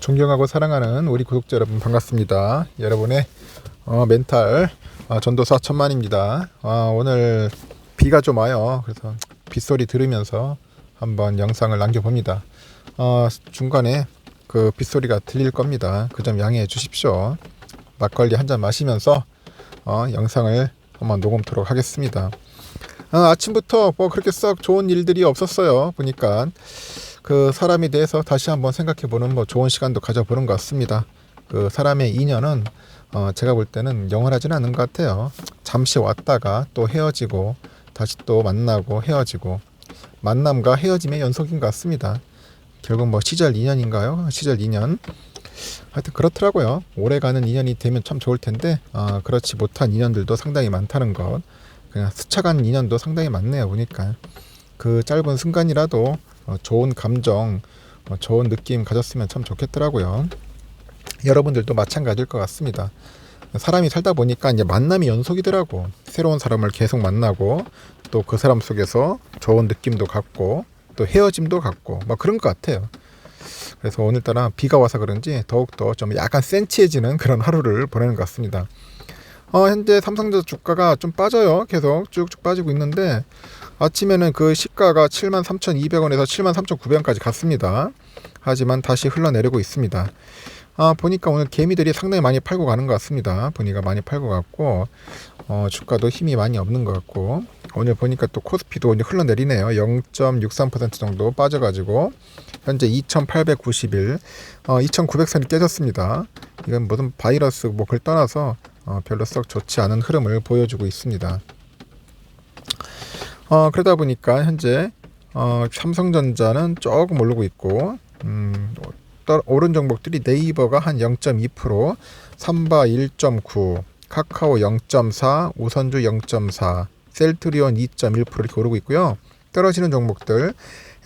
존경하고 사랑하는 우리 구독자 여러분 반갑습니다. 여러분의 멘탈 전도사 천만입니다. 오늘 비가 좀 와요. 그래서 빗소리 들으면서 한번 영상을 남겨봅니다. 중간에 그 빗소리가 들릴 겁니다. 그 점 양해해 주십시오. 막걸리 한 잔 마시면서 영상을 한번 녹음토록 하겠습니다. 아침부터 뭐 그렇게 썩 좋은 일들이 없었어요. 보니까 그 사람에 대해서 다시 한번 생각해보는 뭐 좋은 시간도 가져보는 것 같습니다. 그 사람의 인연은 제가 볼 때는 영원하지는 않은 것 같아요. 잠시 왔다가 또 헤어지고 다시 또 만나고 헤어지고 만남과 헤어짐의 연속인 것 같습니다. 결국 뭐 시절 인연인가요? 시절 인연. 하여튼 그렇더라고요. 오래가는 인연이 되면 참 좋을 텐데 그렇지 못한 인연들도 상당히 많다는 것. 그냥 스쳐간 인연도 상당히 많네요. 보니까 그 짧은 순간이라도 좋은 감정, 좋은 느낌 가졌으면 참 좋겠더라고요. 여러분들도 마찬가지일 것 같습니다. 사람이 살다 보니까 이제 만남이 연속이더라고. 새로운 사람을 계속 만나고 또 그 사람 속에서 좋은 느낌도 갖고 또 헤어짐도 갖고 뭐 그런 것 같아요. 그래서 오늘따라 비가 와서 그런지 더욱더 좀 약간 센치해지는 그런 하루를 보내는 것 같습니다. 현재 삼성전자 주가가 좀 빠져요. 계속 쭉쭉 빠지고 있는데 아침에는 그 시가가 73,200원에서 73,900원까지 갔습니다. 하지만 다시 흘러내리고 있습니다. 보니까 오늘 개미들이 상당히 많이 팔고 가는 것 같습니다. 보니까 많이 팔고 갔고 주가도 힘이 많이 없는 것 같고 오늘 보니까 또 코스피도 이제 흘러내리네요. 0.63% 정도 빠져가지고 현재 2,891, 2,900선이 깨졌습니다. 이건 무슨 바이러스 뭐 그걸 떠나서 별로 썩 좋지 않은 흐름을 보여주고 있습니다. 그러다 보니까 현재 삼성전자는 조금 오르고 있고 오른 종목들이 네이버가 한 0.2%, 삼바 1.9, 카카오 0.4, 우선주 0.4, 셀트리온 2.1% 이렇게 오르고 있고요. 떨어지는 종목들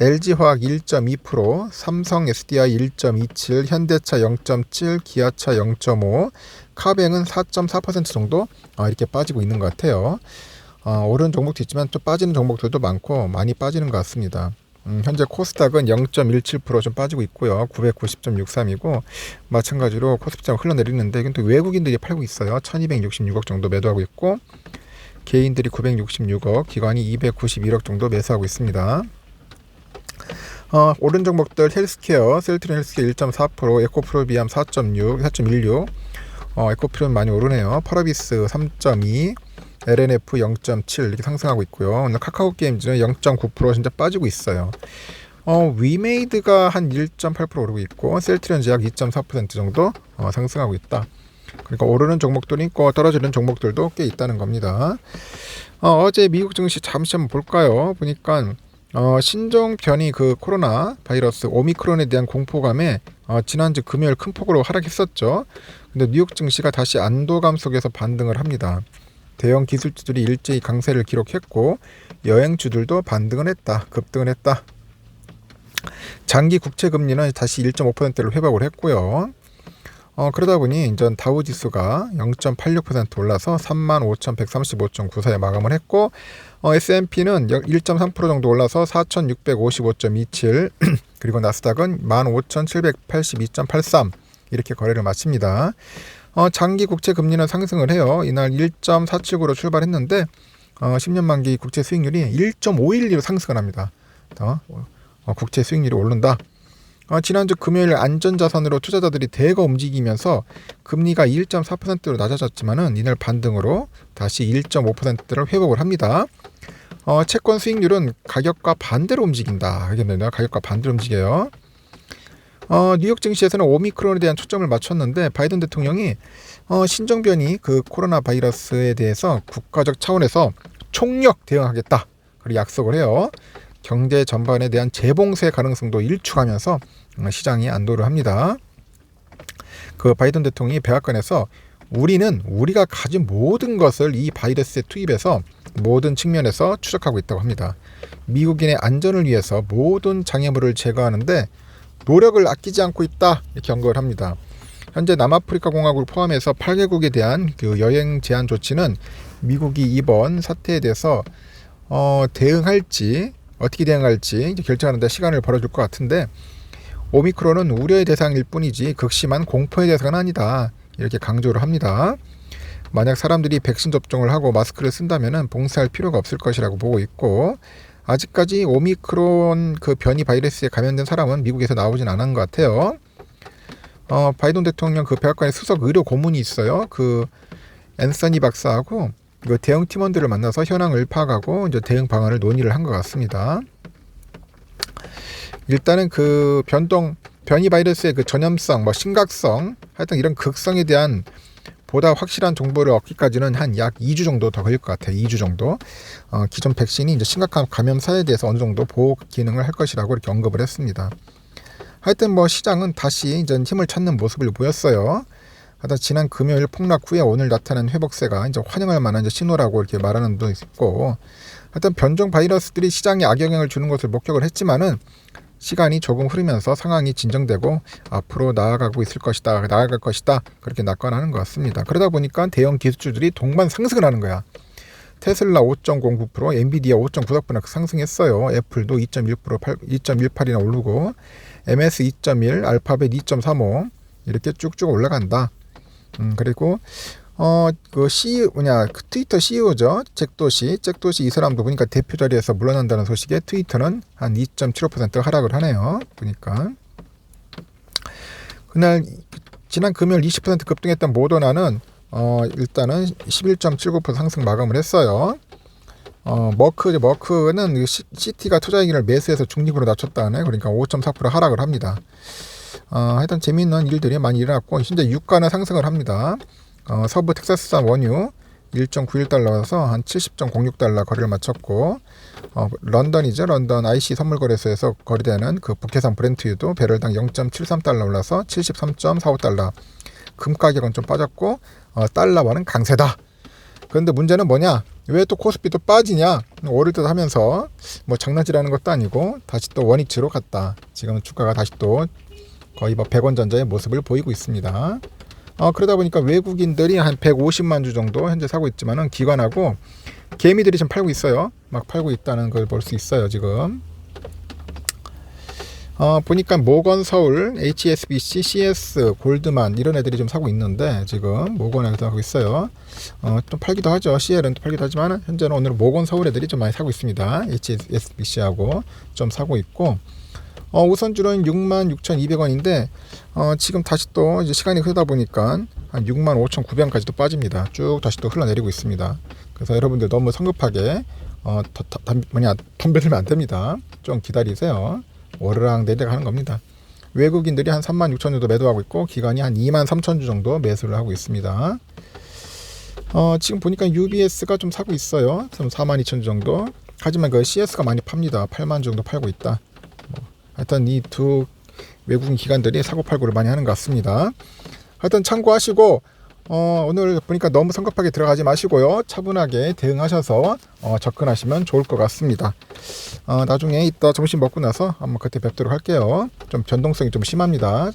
LG화학 1.2%, 삼성 SDI 1.27, 현대차 0.7, 기아차 0.5, 카뱅은 4.4% 정도 이렇게 빠지고 있는 것 같아요. 오른 종목도 있지만 또 빠지는 종목들도 많고 많이 빠지는 것 같습니다. 현재 코스닥은 0.17% 좀 빠지고 있고요. 990.63이고 마찬가지로 코스피처럼 흘러내리는데 이건 또 외국인들이 팔고 있어요. 1266억 정도 매도하고 있고 개인들이 966억, 기관이 291억 정도 매수하고 있습니다. 오른 종목들 헬스케어, 셀트리온 헬스케어 1.4%, 에코프로비암 4.6, 4.16, 에코프로는 많이 오르네요. 파라비스 3.2, LNF 0.7 이렇게 상승하고 있고요. 오늘 카카오게임즈는 0.9% 진짜 빠지고 있어요. 위메이드가 한 1.8% 오르고 있고 셀트리온 제약 2.4% 정도 상승하고 있다. 그러니까 오르는 종목들이 있고 떨어지는 종목들도 꽤 있다는 겁니다. 어제 미국 증시 잠시 한번 볼까요? 보니까 신종 변이 그 코로나 바이러스 오미크론에 대한 공포감에 지난주 금요일 큰 폭으로 하락했었죠. 근데 뉴욕 증시가 다시 안도감 속에서 반등을 합니다. 대형 기술주들이 일제히 강세를 기록했고 여행주들도 반등을 했다. 급등을 했다. 장기 국채 금리는 다시 1.5%를 회복을 했고요. 그러다 보니 이제 다우지수가 0.86% 올라서 35,135.94에 마감을 했고 S&P는 1.3% 정도 올라서 4,655.27 그리고 나스닥은 15,782.83 이렇게 거래를 마칩니다. 장기 국채 금리는 상승을 해요. 이날 1.47으로 출발했는데 10년 만기 국채 수익률이 1.512로 상승을 합니다. 국채 수익률이 오른다. 지난주 금요일 안전자산으로 투자자들이 대거 움직이면서 금리가 1.4%로 낮아졌지만은 이날 반등으로 다시 1.5%를 회복을 합니다. 채권 수익률은 가격과 반대로 움직인다. 알겠네요. 가격과 반대로 움직여요. 뉴욕 증시에서는 오미크론에 대한 초점을 맞췄는데 바이든 대통령이 신종변이 그 코로나 바이러스에 대해서 국가적 차원에서 총력 대응하겠다. 그리고 약속을 해요. 경제 전반에 대한 재봉쇄 가능성도 일축하면서 시장이 안도를 합니다. 그 바이든 대통령이 백악관에서 우리는 우리가 가진 모든 것을 이 바이러스에 투입해서 모든 측면에서 추적하고 있다고 합니다. 미국인의 안전을 위해서 모든 장애물을 제거하는데 노력을 아끼지 않고 있다 이렇게 경고를 합니다. 현재 남아프리카 공화국을 포함해서 8개국에 대한 그 여행 제한 조치는 미국이 이번 사태에 대해서 대응할지 어떻게 대응할지 결정하는 데 시간을 벌어줄 것 같은데 오미크론은 우려의 대상일 뿐이지 극심한 공포의 대상은 아니다. 이렇게 강조를 합니다. 만약 사람들이 백신 접종을 하고 마스크를 쓴다면 봉쇄할 필요가 없을 것이라고 보고 있고, 아직까지 오미크론 그 변이 바이러스에 감염된 사람은 미국에서 나오진 않은 것 같아요. 바이든 대통령 그 백악관에 수석 의료 고문이 있어요. 그 앤서니 박사하고 그 대응 팀원들을 만나서 현황을 파악하고 이제 대응 방안을 논의를 한 것 같습니다. 일단은 그 변이 바이러스의 그 전염성, 뭐 심각성, 하여튼 이런 극성에 대한 보다 확실한 정보를 얻기까지는 한 약 2주 정도 더 걸릴 것 같아요. 2주 정도. 기존 백신이 이제 심각한 감염사에 대해서 어느 정도 보호 기능을 할 것이라고 이렇게 언급을 했습니다. 하여튼 뭐 시장은 다시 이제 힘을 찾는 모습을 보였어요. 하여튼 지난 금요일 폭락 후에 오늘 나타난 회복세가 이제 환영할 만한 이제 신호라고 이렇게 말하는 분도 있고, 하여튼 변종 바이러스들이 시장에 악영향을 주는 것을 목격을 했지만은 시간이 조금 흐르면서 상황이 진정되고 앞으로 나아갈 것이다. 그렇게 낙관하는 것 같습니다. 그러다 보니까 대형 기술주들이 동반 상승을 하는 거야. 테슬라 5.09%, 엔비디아 5.94% 상승했어요. 애플도 2.18이나 오르고, MS 2.1, 알파벳 2.35 이렇게 쭉쭉 올라간다. 그리고 그 트위터 CEO죠. 잭 도시 이 사람도 보니까 대표 자리에서 물러난다는 소식에 트위터는 한 2.75% 하락을 하네요. 보니까 그날 지난 금요일 20% 급등했던 모더나는 일단은 11.79% 상승 마감을 했어요. 머크는 CT가 투자이익을 매수해서 중립으로 낮췄다네. 그러니까 5.4% 하락을 합니다. 하여튼 재미있는 일들이 많이 일어났고, 현재 유가는 상승을 합니다. 서부 텍사스산 원유 1.91달러에서 한 70.06달러 거래를 마쳤고, 런던 IC 선물거래소에서 거래되는 그 북해산 브렌트유도 배럴당 0.73달러 올라서 73.45달러. 금 가격은 좀 빠졌고, 달러와는 강세다. 그런데 문제는 뭐냐? 왜 또 코스피도 빠지냐? 오르듯 하면서 뭐 장난질하는 것도 아니고 다시 또 원위치로 갔다. 지금은 주가가 다시 또 거의 뭐 100원 전자의 모습을 보이고 있습니다. 그러다 보니까 외국인들이 한 150만 주 정도 현재 사고 있지만은 기관하고 개미들이 지금 팔고 있어요. 막 팔고 있다는 걸 볼 수 있어요, 지금. 보니까 모건 서울, HSBC, CS, 골드만 이런 애들이 좀 사고 있는데, 지금 모건에서 하고 있어요. 좀 팔기도 하죠. CL은 또 팔기도 하지만 현재는 오늘 모건 서울 애들이 좀 많이 사고 있습니다. HSBC하고 좀 사고 있고, 우선주는 66,200원인데 지금 다시 또 이제 시간이 흐르다 보니까 한 65,900원까지도 빠집니다. 쭉 다시 또 흘러내리고 있습니다. 그래서 여러분들 너무 성급하게 덤벼들면 안 됩니다. 좀 기다리세요. 오르락 내리락 하는 겁니다. 외국인들이 한 36,000주 정도 매도하고 있고, 기관이 한 23,000주 정도 매수를 하고 있습니다. 지금 보니까 UBS가 좀 사고 있어요. 42,000주 정도. 하지만 그 CS가 많이 팝니다. 8만 정도 팔고 있다. 하여튼 이 두 외국인 기관들이 사고팔고를 많이 하는 것 같습니다. 하여튼 참고하시고, 오늘 보니까 너무 성급하게 들어가지 마시고요. 차분하게 대응하셔서 접근하시면 좋을 것 같습니다. 나중에 이따 점심 먹고 나서 한번 그때 뵙도록 할게요. 좀 변동성이 좀 심합니다.